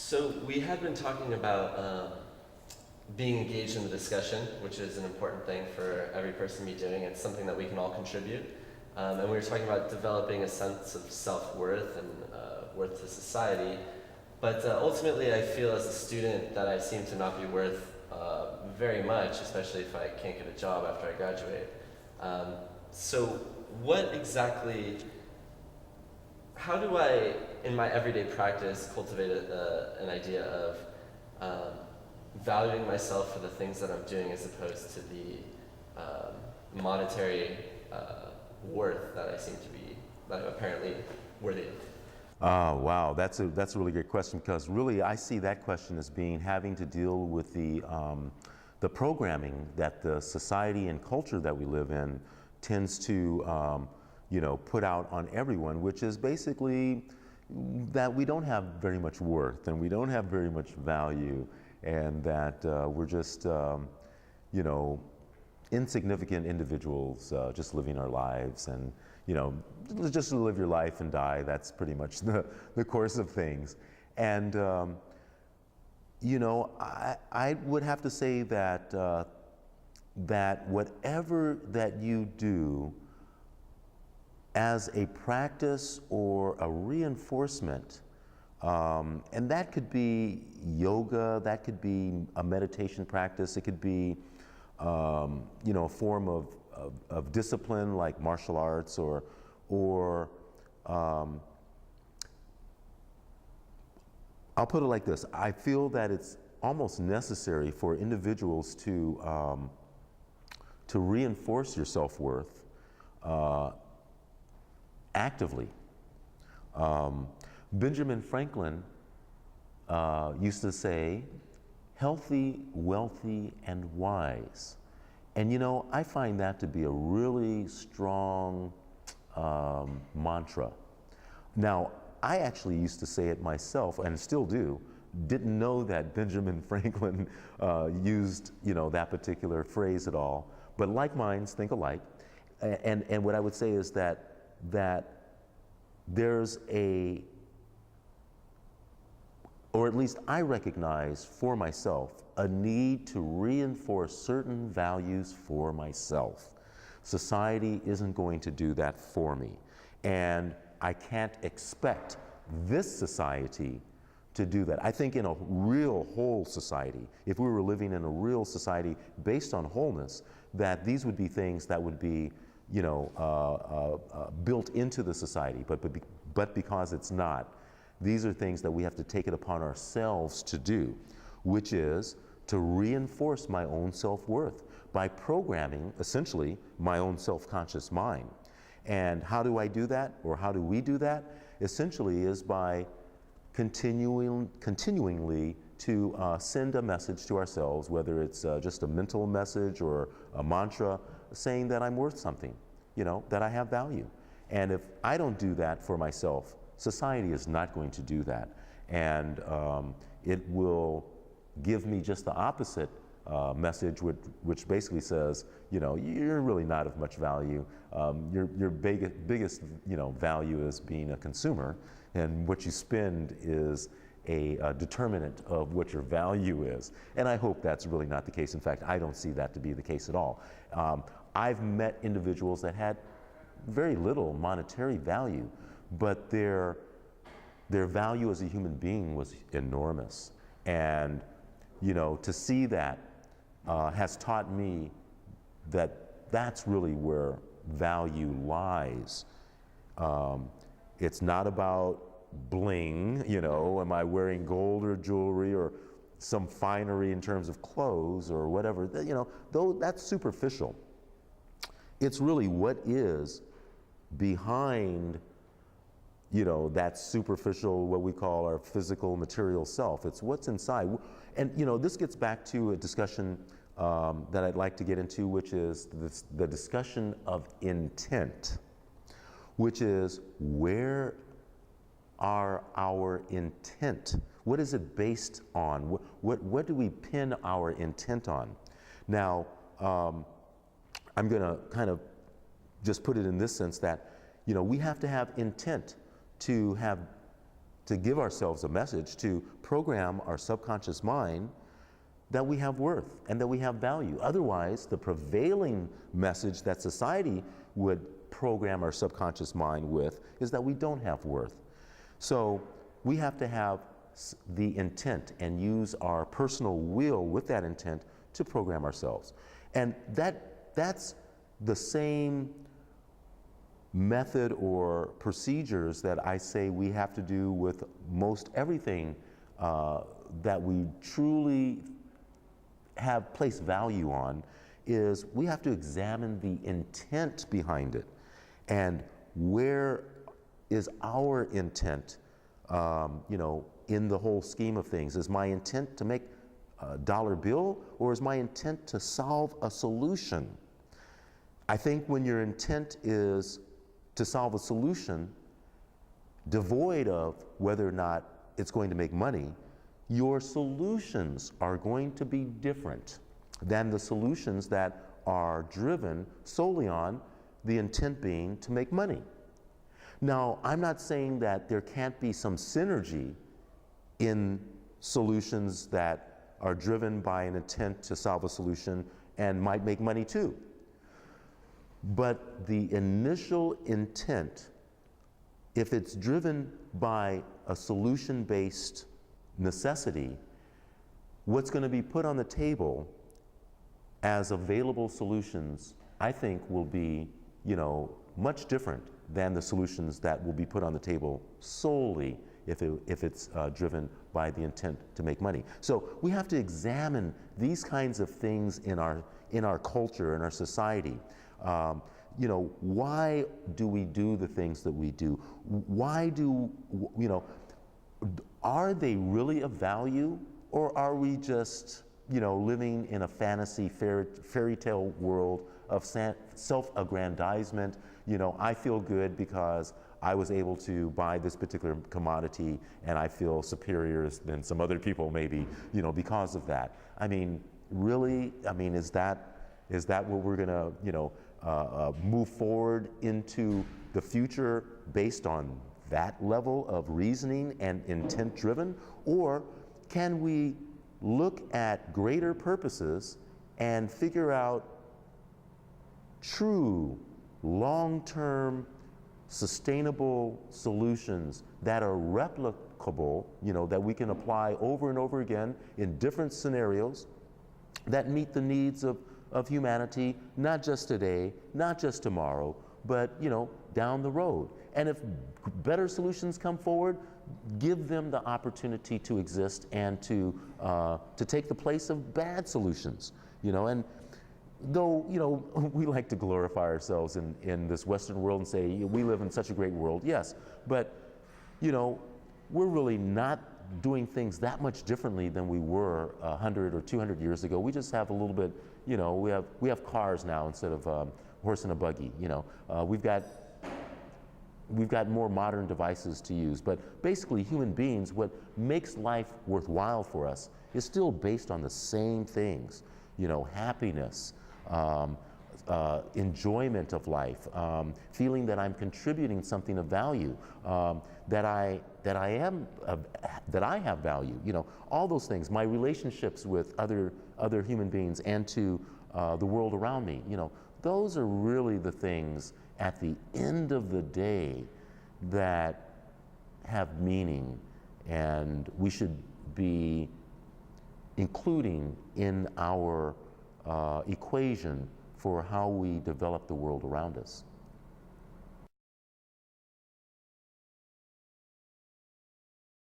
So we had been talking about being engaged in the discussion, which is an important thing for every person to be doing. It's something that we can all contribute. And we were talking about developing a sense of self-worth and worth to society. But ultimately, I feel as a student that I seem to not be worth very much, especially if I can't get a job after I graduate. So what exactly, how do I, in my everyday practice, cultivate an idea of valuing myself for the things that I'm doing as opposed to the monetary worth that I seem to be, that I'm apparently worthy of? Wow, that's a really great question, because really I see that question as being having to deal with the programming that the society and culture that we live in tends to put out on everyone, which is basically that we don't have very much worth and we don't have very much value, and that we're just insignificant individuals just living our lives, and just to live your life and die. That's pretty much the course of things. And I would have to say that that whatever that you do as a practice or a reinforcement, and that could be yoga, that could be a meditation practice, it could be a form of discipline like martial arts, or I'll put it like this: I feel that it's almost necessary for individuals to reinforce your self-worth actively. Benjamin Franklin used to say, "Healthy, wealthy, and wise." And I find that to be a really strong mantra. Now, I actually used to say it myself, and still do. Didn't know that Benjamin Franklin used that particular phrase at all. But like minds think alike. And what I would say is that there's or at least I recognize for myself, a need to reinforce certain values for myself. Society isn't going to do that for me. And I can't expect this society to do that. I think in a real whole society, if we were living in a real society based on wholeness, that these would be things that would be built into the society. But because it's not, these are things that we have to take it upon ourselves to do, which is to reinforce my own self-worth by programming, essentially, my own self-conscious mind. And how do I do that, or how do we do that? Essentially is by continuingly to send a message to ourselves, whether it's just a mental message or a mantra, saying that I'm worth something, that I have value. And if I don't do that for myself, society is not going to do that. And it will give me just the opposite message, which basically says, you're really not of much value. Your biggest value is being a consumer, and what you spend is a determinant of what your value is. And I hope that's really not the case. In fact, I don't see that to be the case at all. I've met individuals that had very little monetary value, but their value as a human being was enormous. And to see that has taught me that that's really where value lies. It's not about bling, am I wearing gold or jewelry or some finery in terms of clothes or whatever, though that's superficial. It's really what is behind that superficial, what we call our physical material self. It's what's inside. And this gets back to a discussion that I'd like to get into, which is the discussion of intent, which is, where are our intent? What is it based on? What do we pin our intent on? Now, I'm going to kind of just put it in this sense that, we have to have intent to to give ourselves a message, to program our subconscious mind that we have worth and that we have value. Otherwise, the prevailing message that society would program our subconscious mind with is that we don't have worth. So we have to have the intent and use our personal will with that intent to program ourselves. And that's the same method or procedures that I say we have to do with most everything that we truly have placed value on. Is we have to examine the intent behind it, and where is our intent, in the whole scheme of things. Is my intent to make a dollar bill, or is my intent to solve a solution? I think when your intent is to solve a solution, devoid of whether or not it's going to make money, your solutions are going to be different than the solutions that are driven solely on the intent being to make money. Now, I'm not saying that there can't be some synergy in solutions that are driven by an intent to solve a solution and might make money too. But the initial intent, if it's driven by a solution-based necessity, what's going to be put on the table as available solutions, I think, will be, much different than the solutions that will be put on the table solely if it's driven by the intent to make money. So we have to examine these kinds of things in our culture, in our society. Why do we do the things that we do? Why do, are they really of value, or are we just, living in a fantasy fairy tale world of self-aggrandizement? I feel good because I was able to buy this particular commodity, and I feel superior than some other people maybe, because of that. I mean, really? I mean, is that what we're gonna, move forward into the future based on that level of reasoning and intent driven? Or can we look at greater purposes and figure out true long-term sustainable solutions that are replicable, that we can apply over and over again in different scenarios that meet the needs of humanity, not just today, not just tomorrow, but down the road. And if better solutions come forward, give them the opportunity to exist and to take the place of bad solutions. And though we like to glorify ourselves in this Western world and say we live in such a great world, yes, but we're really not doing things that much differently than we were 100 or 200 years ago. We just have a little bit, we have cars now instead of horse and a buggy. We've got more modern devices to use, but basically human beings, what makes life worthwhile for us is still based on the same things, happiness, enjoyment of life, feeling that I'm contributing something of value, that I have value, all those things, my relationships with other human beings and to the world around me, those are really the things at the end of the day that have meaning, and we should be including in our equation for how we develop the world around us.